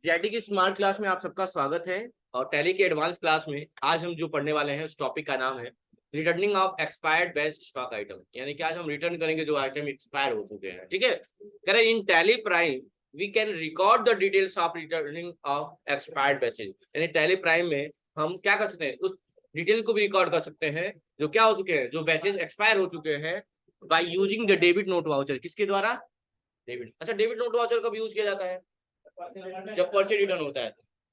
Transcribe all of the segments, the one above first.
JD की smart class में आप सबका स्वागत है। और टैली के एडवांस क्लास में आज हम जो पढ़ने वाले हैं उस टॉपिक का नाम है returning of expired best stock item. यानी कि आज हम रिटर्न करेंगे जो आइटम एक्सपायर हो चुके हैं। ठीक है, कह रहे in Tally Prime we can record the details of returning of expired batches. यानी टैली प्राइम में हम क्या कर सकते हैं, उस डिटेल को भी रिकॉर्ड कर सकते हैं जो क्या हो चुके हैं, जो बैचेज एक्सपायर हो चुके हैं by using the debit note voucher. किसके द्वारा? डेबिट। अच्छा, डेबिट नोट वाउचर कब यूज किया जाता है? जब परचेज रिटर्न होता है।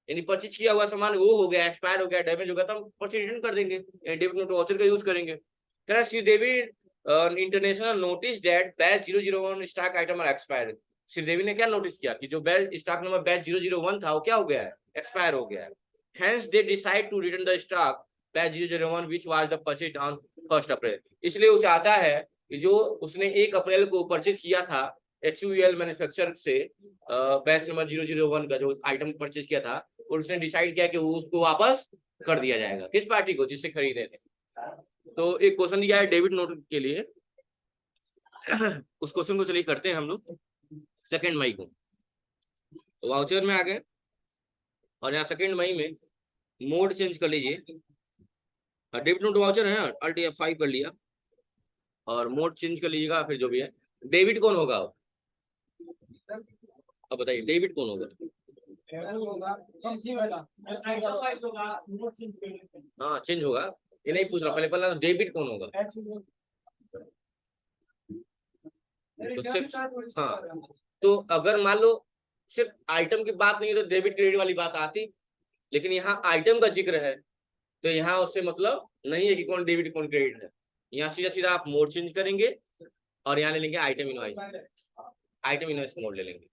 यानी परचेज किया हुआ सामान वो हो गया, एक्सपायर हो गया, डैमेज हो गया, तो हम परचेज रिटर्न कर देंगे, डेबिट नोट वाउचर का यूज करेंगे। Shri David International notice that batch 001 stock item are expired. Shri Devi ने क्या नोटिस किया कि जो बैच स्टॉक नंबर बैच 001 था वो क्या हो गया है, एक्सपायर हो गया है। Hence they decide to return the stock batch 001 which was the purchase on 1 April. इसलिए वो चाहता है कि जो उसने 1 अप्रैल को परचेज किया था HUL मैन्युफैक्चर से बैच नंबर 001 का जो आइटम परचेज किया था, और उसने डिसाइड किया कि उसको वापस कर दिया जाएगा। किस पार्टी को? जिससे खरीदे थे। तो एक क्वेश्चन दिया है डेबिट नोट के लिए उस क्वेश्चन को चलिए करते हैं हम लोग। 2 मई को वाउचर में आ गए और यहाँ 2 मई में मोड चेंज कर लीजिए। डेबिट नोट वाउचर है, अल्ट F5 कर लिया और मोड चेंज कर लीजिएगा। फिर जो भी है, डेबिट कौन होगा? अब बताइए, डेबिट कौन होगा? हाँ, चेंज होगा। ये नहीं पूछ रहा, पहले पहले डेबिट कौन होगा? तो सिर्फ, हाँ, तो अगर मान लो सिर्फ आइटम की बात नहीं है तो डेबिट क्रेडिट वाली बात आती, लेकिन यहाँ आइटम का जिक्र है तो यहाँ उससे मतलब नहीं है कि कौन डेबिट कौन क्रेडिट है। यहाँ सीधा सीधा आप मोड चेंज करेंगे और यहाँ ले लेंगे item invoice. Item invoice mode ले लेंगे।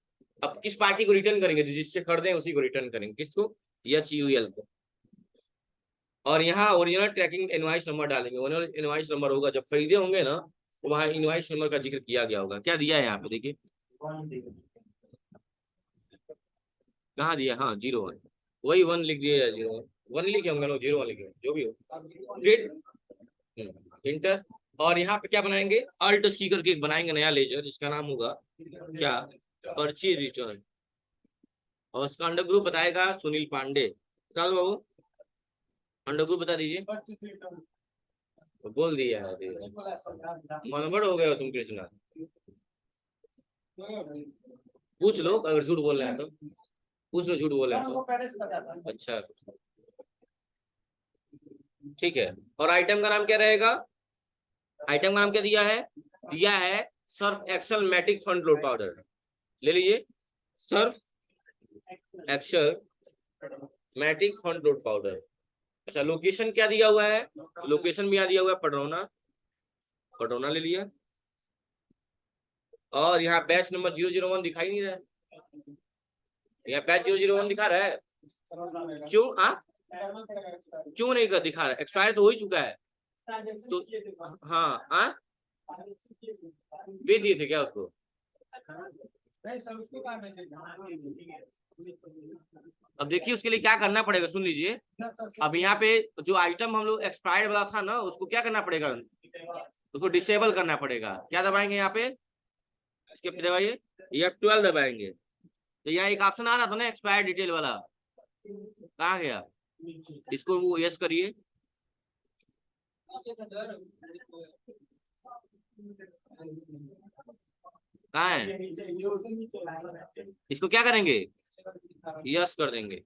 अब किस पार्टी को रिटर्न करेंगे? जो जिससे खरीदे उसी को रिटर्न करेंगे। किसको? HUL को। और यहाँ ओरिजिनल ट्रैकिंग इनवॉइस नंबर डालेंगे। ओरिजिनल इनवॉइस नंबर होगा, जब खरीदे होंगे ना तो वहाँ इनवॉइस नंबर का जिक्र किया गया होगा। क्या दिया है यहाँ पे देखिए, कहाँ दिया? हाँ, 01। वही 1 लिख दिया या 01 लिखे होंगे ना, 01 लिखे जो भी हो। Date, enter. और यहाँ पे क्या बनाएंगे? अल्ट C करके एक बनाएंगे नया लेजर, जिसका नाम होगा क्या? Purchase return. और उसका अंडर ग्रुप बताएगा सुनील पांडे। बता दो बाबू, अंडर ग्रुप बता दीजिए। तो बोल दिया है, मनगढ़ हो गए हो तुम कृष्णा। पूछ लो, अगर झूठ बोल रहे हैं तो पूछ लो, झूठ बोल रहे हैं तो। अच्छा, ठीक है। और आइटम का नाम क्या रहेगा? आइटम का नाम क्या दिया है? दिया है Surf Excel Matic front load powder. ले लीजिए, Surf Excel Matic front load powder. अच्छा, लोकेशन क्या दिया हुआ है? लोकेशन भी यहाँ दिया हुआ है, पडरौना। पडरौना ले लिया। और यहाँ बैच नंबर 001 दिखाई नहीं रहा है। यहाँ बैच 001 दिखा रहा है। क्यों? हाँ, क्यों नहीं कर दिखा रहा है? एक्सपायर तो हो ही चुका है। तो हाँ, हाँ, भेज दिए थे क्या उसको? अब देखिए उसके लिए क्या करना पड़ेगा, सुन लीजिए। अब यहाँ पे जो आइटम हम लोग एक्सपायर्ड वाला था ना, उसको क्या करना पड़ेगा? उसको डिसेबल करना पड़ेगा। क्या दबाएंगे यहाँ पे? इसके पे दबाइए, F12 दबाएंगे। तो यहाँ एक ऑप्शन आ रहा था ना एक्सपायर डिटेल वाला, कहाँ गया? इसको वो यस करिए। कहाँ है? इसको क्या करेंगे? यस कर देंगे।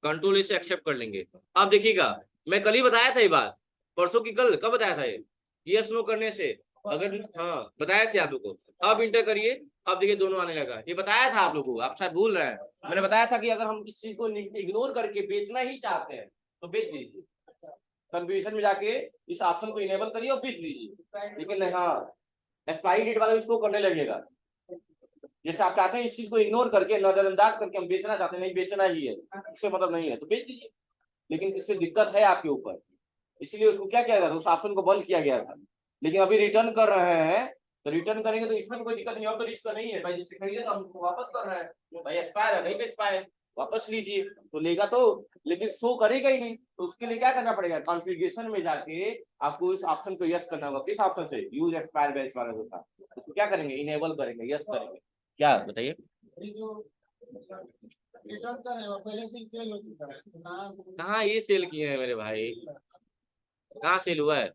कंट्रोल से एक्सेप्ट कर लेंगे। अब देखिएगा, मैं कल ही बताया था ये बात, परसों की कल, कब बताया था ये? यस नो करने से अगर, हाँ बताया थे आप लोग को। अब इंटर करिए, अब देखिए दोनों आने लगा। ये बताया था आप लोग को, आप शायद भूल रहे हैं। मैंने बताया था कि अगर हम इस चीज को इग्नोर करके बेचना ही चाहते हैं तो बेच दीजिए। कंफ्यूजन में जाके इस ऑप्शन को इनेबल करिए और बेच दीजिए। लेकिन हाँ, एक्सपायरी डेट वाला भी शो करने लगेगा। जैसे आप चाहते हैं इस चीज को इग्नोर करके, नजरअंदाज करके हम बेचना चाहते हैं, नहीं बेचना ही है, इससे मतलब नहीं है तो बेच दीजिए। लेकिन इससे दिक्कत है आपके ऊपर, इसलिए उसको क्या किया गया था, उस ऑप्शन को बंद किया गया था। लेकिन अभी रिटर्न कर रहे हैं तो रिटर्न करेंगे तो इसमें तो कोई दिक्कत नहीं, और तो रिस्क नहीं है भाई। जिससे खरीदे तो हम वापस कर रहे हैं भाई, एक्सपायर है नहीं बेच पाए, वापस लीजिए तो लेगा तो, लेकिन शो करेगा ही नहीं। तो उसके लिए क्या करना पड़ेगा? कॉन्फ़िगरेशन में जाके आपको इस ऑप्शन को यस करना होगा। किस ऑप्शन से? यूज एक्सपायर बैच वाला जो था, उसको क्या करेंगे? इनेबल करेंगे, यस करेंगे। क्या बताइए? कहाँ ये सेल किए हैं मेरे भाई, कहाँ सेल हुआ है?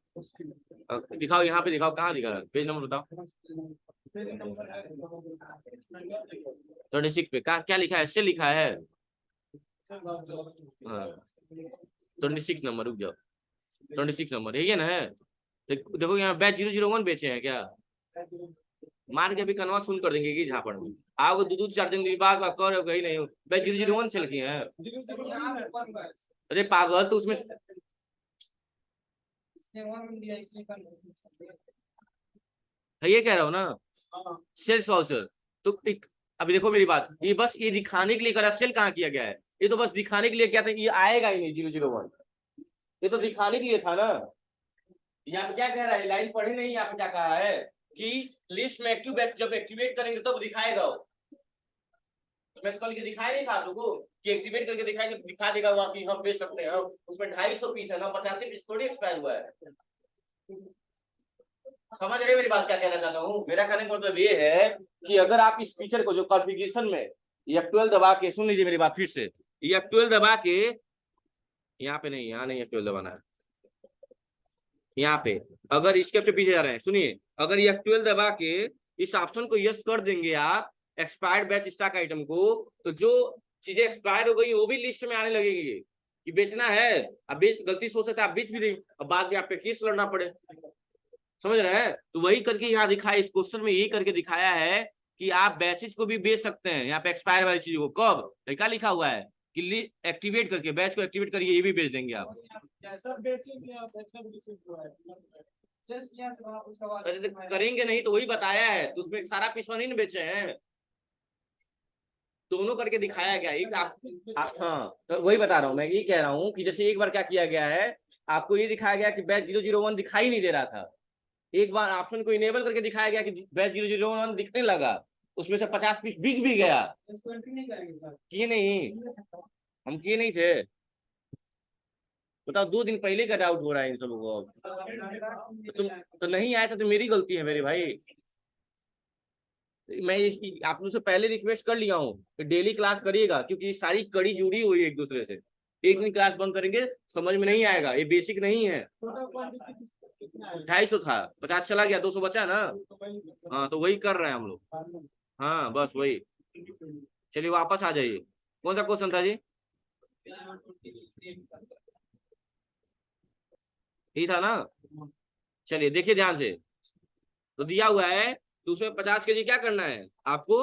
दिखाओ यहाँ पे, दिखाओ कहाँ दिखा है, पेज नंबर बताओ। 26 पे कहाँ क्या लिखा है, सेल लिखा है? हाँ 26 नंबर, रुक जाओ, 26 नंबर यही है ना? है देखो यहाँ बैच 001 बेचे हैं क्या? मार के अभी कनवा सुन कर देंगे कि झापड़ में आओगे 2-4 दिन बाद बात कर गई नहीं हो, बैच 001 सेल किए हैं? अरे पागल, तो उसमें है ये कह रहा हूँ ना, सेल्स वाउचर। तो अभी देखो मेरी बात, ये बस ये दिखाने के लिए करा, सेल कहाँ किया गया है? ये तो बस दिखाने के लिए क्या था, ये आएगा ही नहीं 001, ये तो दिखाने के लिए था ना। यहाँ पे क्या कह रहा है, लाइन पढ़ी नहीं, यहाँ पे क्या कहा है कि लिस्ट में एक्टिव बैच जब एक्टिवेट करेंगे तब दिखाएगा वो। तो मैं कल के दिखाया नहीं था आप लोगों को कि एक्टिवेट करके दिखाएगा, दिखा देगा वहां की हम बेच सकते हैं, उसमें 250 पीस है ना, 85 पीस थोड़ी एक्सपायर हुआ है। समझ रहे मेरी बात क्या कहना चाहता हूँ? मेरा कहने का मतलब ये है कि अगर आप इस फीचर को जो कॉन्फ़िगरेशन में F12 दबा के, सुन लीजिए मेरी बात फिर से, F12 दबा के, यहाँ पे नहीं, यहाँ नहीं F12 दबाना है, यहाँ पे अगर इसके पीछे जा रहे हैं, सुनिए, अगर F12 दबा के इस ऑप्शन को यस कर देंगे आप एक्सपायर्ड बैच स्टॉक आइटम को, तो जो चीजें एक्सपायर हो गई वो भी लिस्ट में आने लगेगी कि बेचना है। अब गलती सोच सकते आप बेच भी नहीं, अब बाद में आप पे केस लड़ना पड़े, समझ रहे हैं? तो वही करके यहाँ दिखाया, इस क्वेश्चन में यही करके दिखाया है कि आप बैचेस को भी बेच सकते हैं, यहाँ पे एक्सपायर वाली चीज को कब क्या लिखा हुआ है कि एक्टिवेट करके, बैच को एक्टिवेट करके ये भी बेच देंगे आप। अरे तो करेंगे नहीं तो वही बताया है, तो उसमें सारा पिछवा नहीं बेचे हैं, दोनों करके दिखाया गया एक आप हाँ, तो वही बता रहा हूँ मैं, ये कह रहा हूँ कि जैसे एक बार क्या किया गया है, आपको ये दिखाया गया कि बैच 001 दिखाई नहीं दे रहा था, एक बार ऑप्शन को इनेबल करके दिखाया गया कि बैच 001 दिखने लगा, उसमें से 50 पीस बिक भी गया। किए नहीं, हम किए नहीं थे, बताओ 2 दिन पहले का डाउट हो रहा है इन सब को। तो तुम तो नहीं आया था तो मेरी गलती है मेरे भाई, मैं आप लोग से पहले रिक्वेस्ट कर लिया हूँ कि डेली क्लास करिएगा, क्योंकि सारी कड़ी जुड़ी हुई है एक दूसरे से, एक दिन क्लास बंद करेंगे समझ में नहीं आएगा, ये बेसिक नहीं है। 250 था, 50 चला गया, 200 बचा ना। हाँ तो वही कर रहे हैं हम लोग, हाँ बस वही। चलिए वापस आ जाइए, कौन सा क्वेश्चन था जी? यही था ना? चलिए देखिए ध्यान से, तो दिया हुआ है, तो उसमें 50 kg क्या करना है आपको,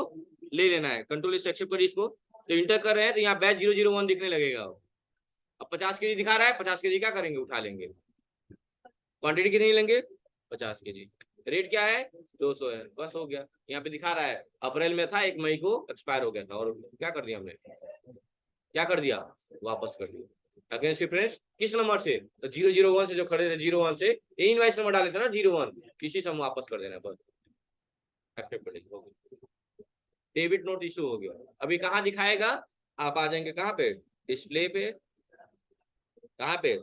ले लेना है, कंट्रोल एक्सेप्ट करिए इसको, तो इंटर कर रहे हैं तो यहाँ बैच 001 दिखने लगेगा। अब 50 kg दिखा रहा है, 50 kg क्या करेंगे, उठा लेंगे। क्वांटिटी कितनी लेंगे, 50 kg। रेट क्या है, 200 है, बस हो गया। यहाँ पे दिखा रहा है अप्रैल में था, 1 मई को एक्सपायर हो गया था, और क्या कर दिया हमने, क्या कर दिया, वापस कर दिया। अगेंस्ट डिफरेंस किस नंबर से, तो 001 से जो खड़े थे, 01 से ये इनवाइस नंबर डाले थे ना 01, किसी से हम वापस कर देना बस, डेबिट नोट इशू हो गया। अभी कहाँ दिखाएगा, आप आ जाएंगे कहाँ पे, डिस्प्ले पे, कहाँ पे,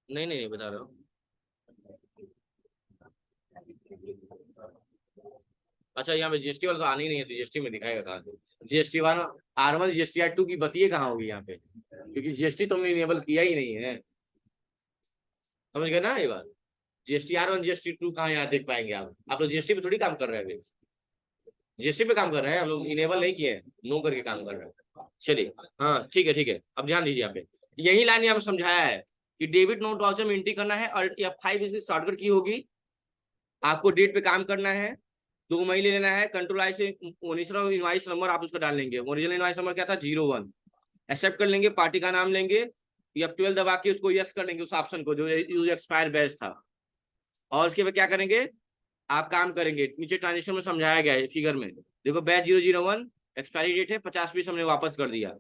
नहीं नहीं नहीं बता रहा हूँ। अच्छा यहाँ पे जीएसटी वाला तो आनी नहीं है, तो जीएसटी में दिखाएगा कहाँ पे, जीएसटी वाला R1 जीएसटी R2 की बतिये कहाँ होगी यहाँ पे, क्योंकि जीएसटी तुमने इनेबल किया ही नहीं है, समझ गए ना ये बात। जीएसटी R1 जीएसटी 2 कहाँ यहाँ देख पाएंगे आप लोग जीएसटी पे थोड़ी काम कर रहे हैं, जीएसटी पे काम कर रहे हैं हम लोग, इनेबल नहीं किए, नो करके काम कर रहे हैं। चलिए हाँ ठीक है ठीक है, अब ध्यान दीजिए यहाँ पे, यही लाइन यहाँ पे समझाया है कि डेबिट नोट वाउचर में एंट्री करना है, और F5 इसकी शॉर्टकट की होगी, आपको डेट पे काम करना है, 2 मई ले लेना है, कंट्रोल आई से ओरिजिनल इनवाइस नंबर आप उसको डाल लेंगे, ओरिजिनल इनवाइस नंबर क्या था 01, एक्सेप्ट कर लेंगे, पार्टी का नाम लेंगे, F12 दबा के उसको यस कर लेंगे उस ऑप्शन को जो यूज एक्सपायर बैच था, और उसके बाद क्या करेंगे, आप काम करेंगे, नीचे ट्रांजेक्शन में समझाया गया है फिगर में, देखो बैच 001 एक्सपायरी डेट है, 50 पीस हमने वापस कर दिया,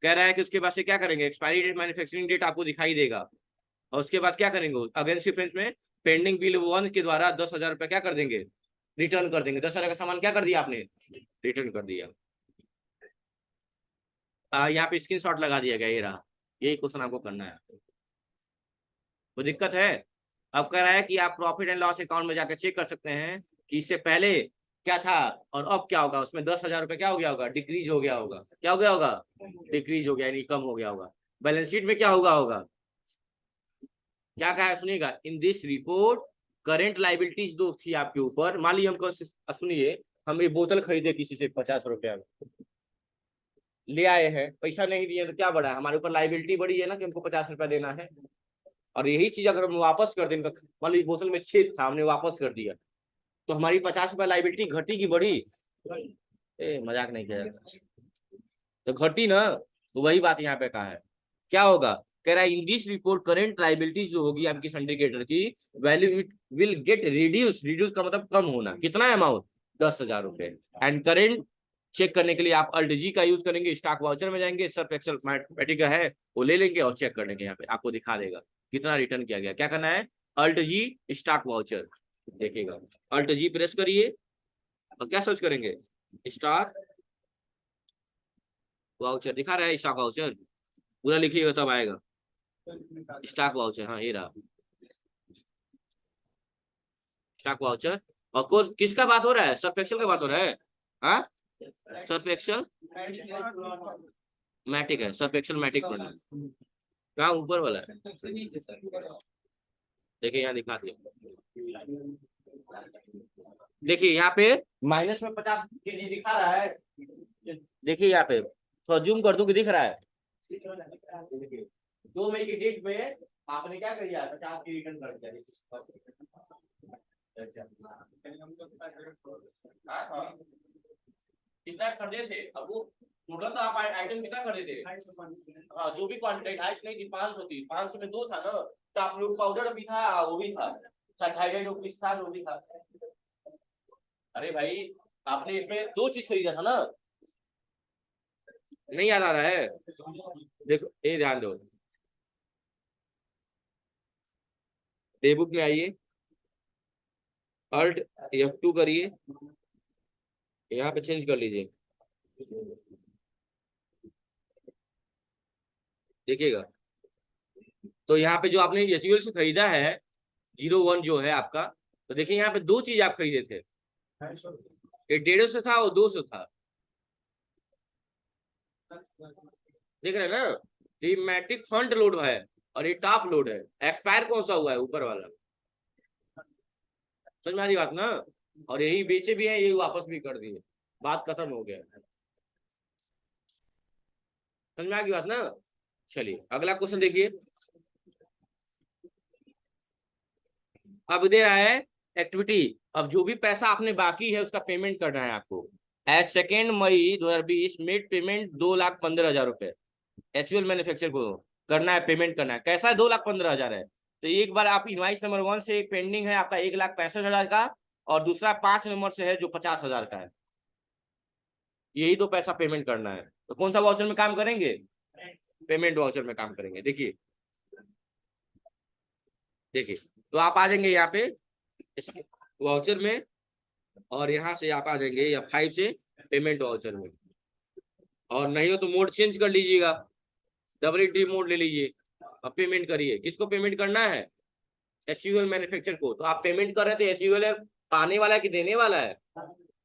कह रहा है कि उसके बाद से क्या करेंगे, एक्सपायरी डेट मैन्युफैक्चरिंग डेट आपको दिखाई देगा, और उसके बाद क्या करेंगे, अगेंस्ट डिफरेंस में पेंडिंग बिल 1 के द्वारा 10,000 रुपया क्या कर देंगे, रिटर्न कर देंगे, 10,000 का सामान क्या कर दिया आपने, रिटर्न कर दिया। यहाँ पे स्क्रीनशॉट लगा दिया गया, ये रहा, यही क्वेश्चन आपको करना है, कोई दिक्कत है? अब कह रहा है कि आप प्रॉफिट एंड लॉस अकाउंट में जाकर चेक कर सकते हैं कि इससे पहले क्या था और अब क्या होगा। उसमें 10,000 रुपये क्या हो गया होगा, डिक्रीज हो गया होगा। क्या हो गया होगा, डिक्रीज हो गया, यानी कम हो गया होगा। बैलेंस शीट में क्या होगा क्या कहा है सुनिएगा, in this report current liabilities दो थी आपके ऊपर। मान लीजिए हमको, सुनिए, हम ये बोतल खरीदे किसी से 50 रुपया में, ले आए हैं, पैसा नहीं दिए तो क्या बढ़ा है, हमारे ऊपर लाइबिलिटी बढ़ी है ना कि हमको 50 रुपया देना है। और यही चीज अगर हम वापस कर दें, मान लीजिए बोतल में छेद था, हमने वापस कर दिया, तो हमारी 50 रुपया लाइबिलिटी घटी की बढ़ी? मजाक नहीं किया, तो घटी ना। तो वही बात यहाँ पे कहा है, क्या होगा, कह रहा है in this report current liabilities जो होगी आपकी सिंडिकेटर की, value will get reduce. Reduce का मतलब कम होना, कितना अमाउंट, 10,000 रुपए। एंड करेंट चेक करने के लिए आप अल्ट जी का यूज करेंगे, स्टॉक वाउचर में जाएंगे, सर्फ एक्सेल मैथमेटिक का है वो ले लेंगे और चेक कर लेंगे। यहाँ पे आपको दिखा देगा कितना रिटर्न किया गया। क्या करना है, अल्ट जी स्टॉक वाउचर देखिएगा, अल्ट जी प्रेस करिए और क्या सर्च करेंगे, स्टॉक वाउचर दिखा रहा है, स्टॉक वाउचर पूरा लिखिएगा तब आएगा स्टॉक वाउचर। हाँ ये रहा स्टॉक वाउचर। और किसका बात हो रहा है, सर्फ एक्सेल का बात हो रहा है। हाँ सर्फ एक्सेल मैटिक है, सर्फ एक्सेल मैटिक पढ़ना है। कहाँ ऊपर वाला है, देखिए यहाँ दिखा दिया, देखिए यहाँ पे माइनस में 50 केजी दिखा रहा है। देखिए यहाँ पे थोड़ा जूम कर दूं कि दिख रहा है। 2 मई की डेट में आपने क्या कर दिया, 50 की रिटर्न कर दिया। कितना खरीदे थे, अब वो टोटल तो आप आइटम कितना खरीदे थे, हाँ जो भी क्वांटिटी 250 नहीं थी, 500 थी, 500 में 2 था ना, तो आप लोग पाउडर भी था वो भी था, 28 रुपीज था वो भी था। अरे भाई आपने इसमें 2 चीज खरीदा था ना, नहीं याद आ रहा है, देखो ये ध्यान दो, पे बुक में आइए, अल्ट F2 करिए, यहाँ पे चेंज कर लीजिए, देखिएगा। तो यहाँ पे जो आपने एसयूएल से खरीदा है 01 जो है आपका, तो देखिए यहाँ पे 2 चीज आप खरीदे थे, एक 150 था और 200 था, देख रहे हैं ना। ये मैट्रिक फ्रंट लोड है और ये टॉप लोड है, एक्सपायर कौन सा हुआ है, ऊपर वाला। समझ में आ रही बात ना। और यही बेचे भी है, यही वापस भी कर दिए, बात खत्म हो गया। समझ में आ गई बात ना। चलिए अगला क्वेश्चन देखिए, अब दे रहा है एक्टिविटी। अब जो भी पैसा आपने बाकी है उसका पेमेंट करना है आपको। एज 2 मई 2020 मेड पेमेंट 2,15,000 रुपए, एक्चुअल मैन्युफैक्चर को करना है, पेमेंट करना है। कैसा है, 2,15,000 है, तो एक बार आप इनवाइस नंबर 1 से पेंडिंग है आपका 1,65,000 का, और दूसरा 5 नंबर से है जो 50,000 का है। यही दो पैसा पेमेंट करना है, तो कौन सा वाउचर में काम करेंगे, पेमेंट वाउचर में काम करेंगे। देखिए देखिए, तो आप आ जाएंगे यहाँ पे वाउचर में, और यहाँ से आप आ जाएंगे या 5 से पेमेंट वाउचर में, और नहीं हो तो मोड चेंज कर लीजिएगा, WT मोड ले लीजिए और पेमेंट करिए। किसको पेमेंट करना है, एचयूएल मैन्युफैक्चर को। तो आप पेमेंट कर रहे थे, एचयूएल पाने वाला कि देने वाला है,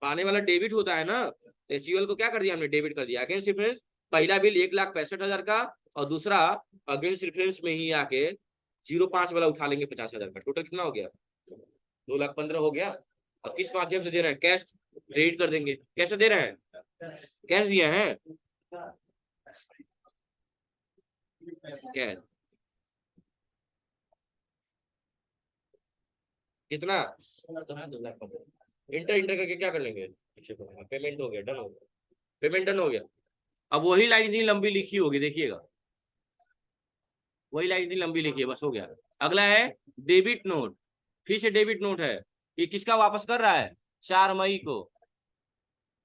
पाने वाला डेबिट होता है ना, एचयूएल को क्या कर दिया हमने, डेबिट कर दिया। अगेंस्ट रेफरेंस पहला बिल 1,65,000 का, और दूसरा अगेंस्ट रेफरेंस में ही आके 05 वाला उठा लेंगे 50,000 का। टोटल कितना हो गया, 2,15,000 हो गया। और किस माध्यम से दे रहे हैं, कैश क्रेडिट कर देंगे। कैसे दे रहे हैं, कैश दिया है, कैश कितना, इंटर इंटर करके क्या कर लेंगे, पेमेंट हो गया, डन हो गया, पेमेंट डन हो गया। अब वही लाइन इतनी लंबी लिखी होगी, देखिएगा वही लाइन इतनी लंबी लिखी है, बस हो गया। अगला है डेबिट नोट, फिर से डेबिट नोट है, ये किसका वापस कर रहा है, 4 मई को।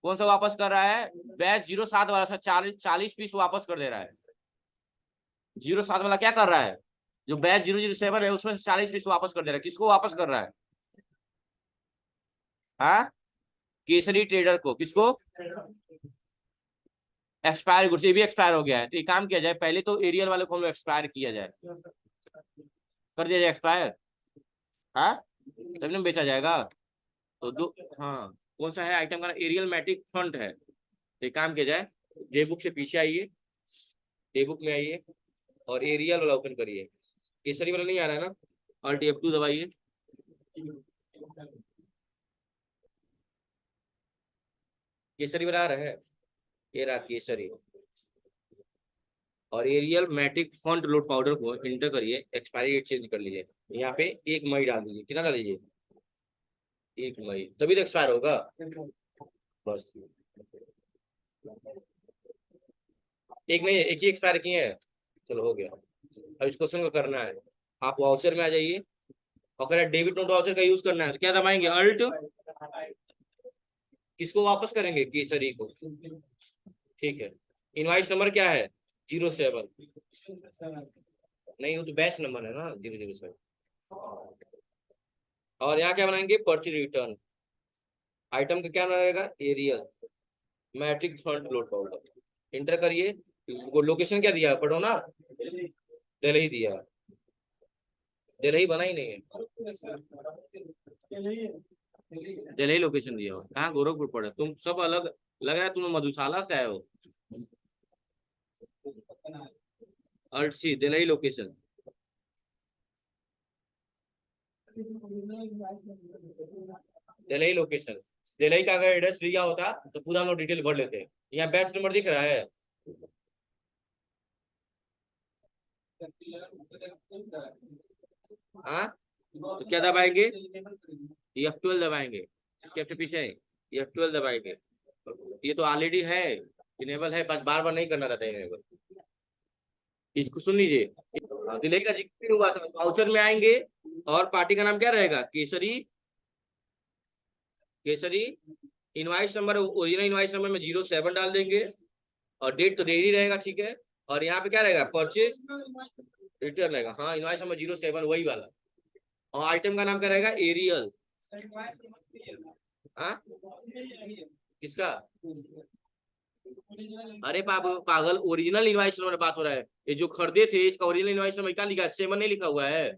कौन सा वापस कर रहा है, बैच 07 वाला सा 40 पीस वापस कर दे रहा है। 07 वाला क्या कर रहा है, जो बैच 007 है उसमें 40 पीस वापस कर दे रहा है। किसको वापस कर रहा है, हाँ केसरी ट्रेडर को। किसको, एक्सपायर गुड्स, ये भी एक्सपायर हो गया है। तो ये काम किया जाए, पहले तो एरियल वाले को हम एक्सपायर किया जाए, कर दिया जाए एक्सपायर। हाँ, तभी ना बेचा जाएगा। तो दो, हाँ, कौन सा है आइटम का? एरियल मैटिक फंट है। तो एक काम किया जाए, डे बुक से पीछे आइए, डे बुक में आइए और एरियल वाला ओपन करिए। केसरी वाला नहीं आ रहा है ना? Alt F2 दबाइए। केसरी वाला आ रहा है, ये रहा केसरी। और Ariel Matic front load powder को इंटर करिए, एक्सपायरी डेट चेंज कर लीजिए। यहाँ पे 1 मई डाल दीजिए। कितना डाल लीजिए? 1 मई, तभी तो एक्सपायर होगा। बस, एक नहीं, एक ही एक्सपायर किए हैं। चलो हो गया। अब इस क्वेश्चन को करना है। आप वाउचर में आ जाइए और कह रहे डेबिट नोट वाउचर का यूज करना है, तो क्या दबाएंगे? अल्ट। किसको वापस करेंगे? केसरी को। ठीक है। इनवाइस नंबर क्या है? 07। नहीं, वो तो बैच नंबर है ना, 007। और यहाँ क्या बनाएंगे? पर्ची रिटर्न। आइटम का क्या नाम रहेगा? Ariel matic front load powder. Enter करिए। वो लोकेशन क्या दिया पढ़ो ना, दिल्ली दिया। दिल्ली बना ही नहीं है, दिल्ली लोकेशन दिया हो। कहाँ गोरखपुर पड़ा? तुम सब अलग लग रहा है, तुम मधुशाला से आए हो। अर्सी दिल्ली लोकेशन। दिल्ली लोकेशन, दिल्ली का अगर एड्रेस लिया होता तो पूरा हम लोग डिटेल भर लेते। यहाँ बैच नंबर दिख रहा है। हाँ, तो क्या दबाएंगे? F12 दबाएंगे। इसके पीछे F12 दबाएंगे। ये तो ऑलरेडी है, इनेबल है, बस बार बार नहीं करना रहता है इनेबल। इसको सुन लीजिए। दिल्ली का जिक्र हुआ था, वाउचर में आएंगे और पार्टी का नाम क्या रहेगा? Kesari. Kesari. Invoice number, original invoice number में 07 डाल देंगे। और डेट तो देरी रहेगा, ठीक है। और यहाँ पे क्या रहेगा? परचेज रिटर्न रहेगा। हाँ, इनवाइस नंबर 07 वही वाला। और आइटम का नाम क्या रहेगा? एरियल। हाँ, किसका? अरे पागल, ओरिजिनल इनवाइस नंबर बात हो रहा है। ये जो खरीदे थे इसका ओरिजिनल इनवाइस नंबर क्या लिखा है? 7 नहीं लिखा हुआ है।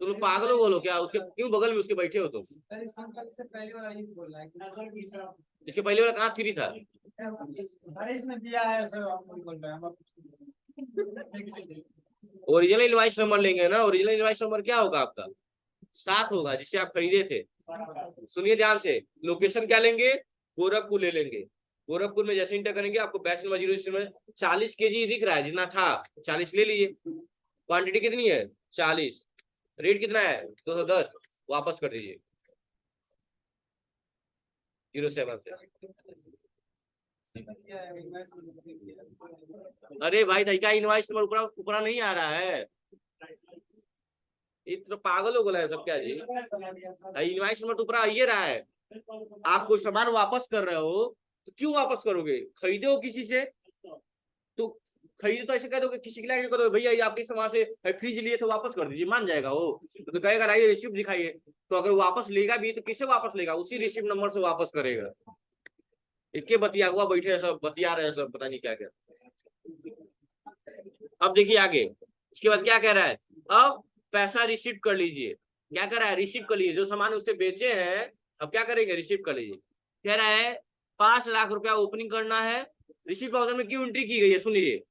तुम पागल हो बोलो क्या? उसके क्यों बगल में उसके बैठे हो तुम? इसके पहले वाला कहाँ 3 था? ओरिजिनल इनवाइस नंबर लेंगे ना। ओरिजिनल इनवाइस नंबर क्या होगा आपका? 7 होगा, जिससे आप खरीदे थे। सुनिए ध्यान से, लोकेशन क्या लेंगे? गोरखपुर ले लेंगे। गोरखपुर में जैसे इंटर करेंगे आपको बैच नंबर 0 में 40 केजी दिख रहा है, जितना था 40 ले लीजिए। क्वांटिटी कितनी है? 40। रेट कितना है? 210। वापस कर दीजिए 07 से। अरे भाई, तरीका इनवाइस नंबर ऊपर ऊपर नहीं आ रहा है। इतना पागल हो गया है सब क्या जी? इनवाइस नंबर तो ऊपर आ ही रहा है। आप कोई सामान वापस कर रहे हो तो क्यों वापस करोगे? खरीदे हो किसी से तो खरीदे तो ऐसे कह दो, किसी के लिए कह दो भैया ये आपके सामान से फ्रिज लिए तो वापस कर दीजिए, मान जाएगा वो। तो कहेगा लाइए रिसिप्ट दिखाइए। तो अगर वापस लेगा भी तो किससे वापस लेगा? उसी रिसिप्ट नंबर से वापस करेगा। एक बतिया हुआ बैठे सब बतिया रहे हैं, सब पता नहीं क्या क्या। अब देखिए आगे, उसके बाद क्या कह रहा है? अब पैसा रिसीव कर लीजिए। क्या कर रहा है? रिसीव कर लीजिए, जो सामान उससे बेचे हैं। अब क्या करेंगे? रिसीव कर लीजिए। कह रहा है 5 लाख रुपया ओपनिंग करना है। रिसीव ऑर्डर में क्यों एंट्री की गई है सुनिए।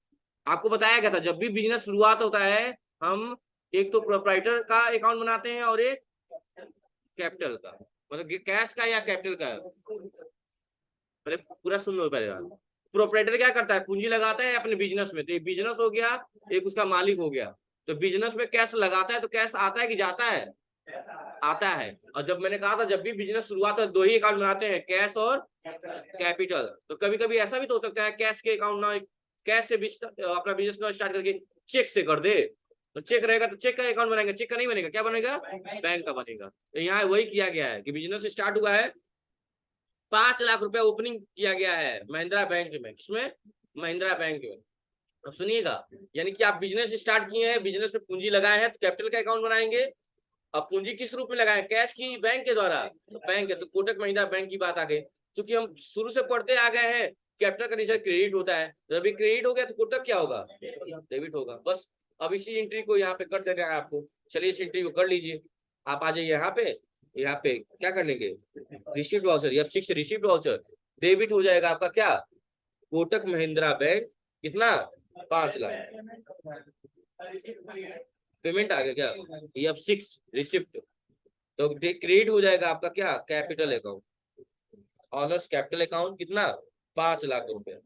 आपको बताया गया था जब भी बिजनेस शुरुआत होता है, हम एक तो प्रोप्राइटर का अकाउंट बनाते हैं और एक कैपिटल का, मतलब कैश का या कैपिटल का। पहले पूरा सुन लो पहले बात। प्रोपराइटर क्या करता है? पूंजी लगाता है अपने बिजनेस में। तो एक बिजनेस हो गया, एक उसका मालिक हो गया। तो बिजनेस में कैश लगाता है तो कैश आता है कि जाता है? आता है। और जब मैंने कहा था जब भी बिजनेस शुरुआत है 2 ही अकाउंट बनाते हैं, कैश और कैपिटल। तो कभी कभी ऐसा भी तो हो सकता है कैश के अकाउंट ना, कैश से अपना बिजनेस ना स्टार्ट करके चेक से कर दे। तो चेक रहेगा तो चेक का अकाउंट बनाएंगे, चेक का नहीं बनेगा। क्या बनेगा? बैंक का बनेगा। तो यहाँ वही किया गया है कि बिजनेस स्टार्ट हुआ है, 5 लाख रुपया ओपनिंग किया गया है महिंद्रा बैंक में। किसमें? महिंद्रा बैंक में। अब सुनिएगा, यानी कि आप बिजनेस स्टार्ट किए हैं, बिजनेस में पूंजी लगाए हैं तो कैपिटल का अकाउंट बनाएंगे। अब पूंजी किस रूप में लगाए? कैश की बैंक के द्वारा। तो बैंक है तो कोटक महिंद्रा बैंक की बात आ गई। क्योंकि हम शुरू से पढ़ते आ गए हैं कैपिटल का रिजल्ट क्रेडिट होता है। जब भी क्रेडिट हो गया तो कोटक क्या होगा? डेबिट होगा। बस अब इसी एंट्री को यहाँ पे कर देना है आपको। चलिए इस एंट्री को कर लीजिए। आप आ जाइए यहाँ पे क्या कर लेंगे, रिसिप्ट वाउचर, या फिक्स रिसिप्ट वाउचर डेबिट हो जाएगा आपका क्या, कोटक महिंद्रा बैंक, कितना, 5 लाख। पेमेंट आ गया क्या, ये अब 6 रिसिप्ट, तो क्रेडिट हो जाएगा आपका क्या, capital account, owner's capital account, कितना, 5 लाख रुपए।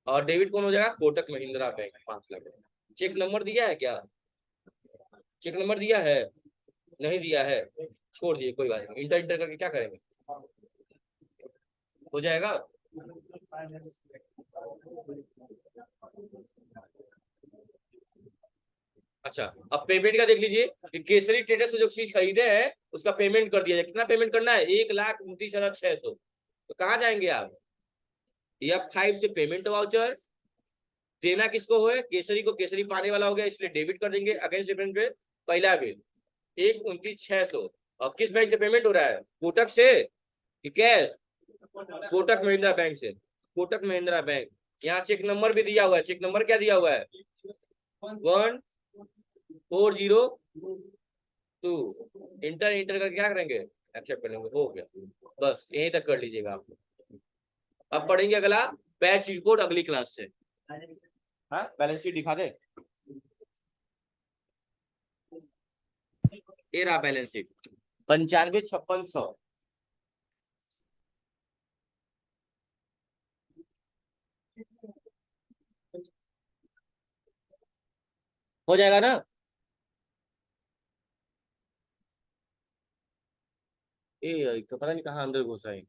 और डेबिट कौन हो जाएगा, Kotak Mahindra bank, 5 lakh. Cheque number दिया है क्या, चेक नंबर दिया है, नहीं दिया है, छोड़ दिए, कोई बात नहीं, इंटर इंटर करके क्या करेंगे, हो जाएगा। अच्छा, अब पेमेंट का देख लीजिए कि केसरी ट्रेडर्स से जो चीज खरीदे हैं उसका पेमेंट कर दिया जाए, कितना पेमेंट करना है, 1,29,600। तो कहाँ जाएंगे आप, F5 से पेमेंट वाउचर, देना किसको है, केसरी को, केसरी पाने वाला हो गया इसलिए डेबिट कर देंगे, अगेंस्ट डिफरेंट पे पहला बिल 1,29,600। और किस बैंक से पेमेंट हो रहा है, कोटक से कि कैश, कोटक महिंद्रा बैंक से, कोटक महिंद्रा बैंक। यहाँ चेक नंबर भी दिया हुआ है, चेक नंबर क्या दिया हुआ है, 1402। इंटर इंटर का क्या करेंगे, एक्सेप्ट करेंगे, हो गया, बस यहीं तक कर लीजिएगा आप। अब पढ़ेंगे अगला बैच रिपोर्ट अगली क्लास से। हाँ, बैलेंस शीट दिखा दे, ये रहा बैलेंस शीट, 95,56,100। हो जाएगा ना, ये तो पता नहीं कहाँ अंदर घुसा है।